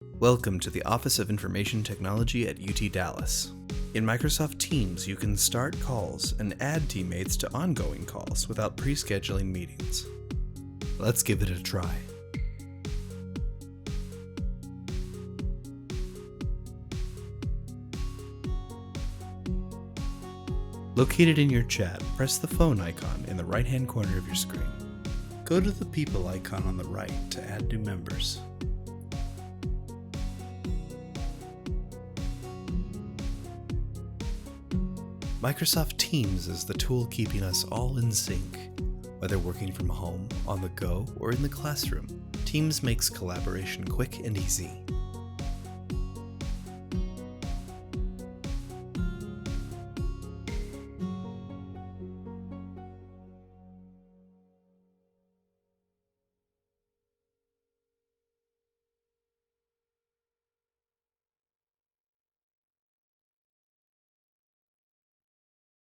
Welcome to the Office of Information Technology at UT Dallas. In Microsoft Teams, you can start calls and add teammates to ongoing calls without pre-scheduling meetings. Let's give it a try. Located in your chat, press the phone icon in the right-hand corner of your screen. Go to the people icon on the right to add new members. Microsoft Teams is the tool keeping us all in sync. Whether working from home, on the go, or in the classroom, Teams makes collaboration quick and easy.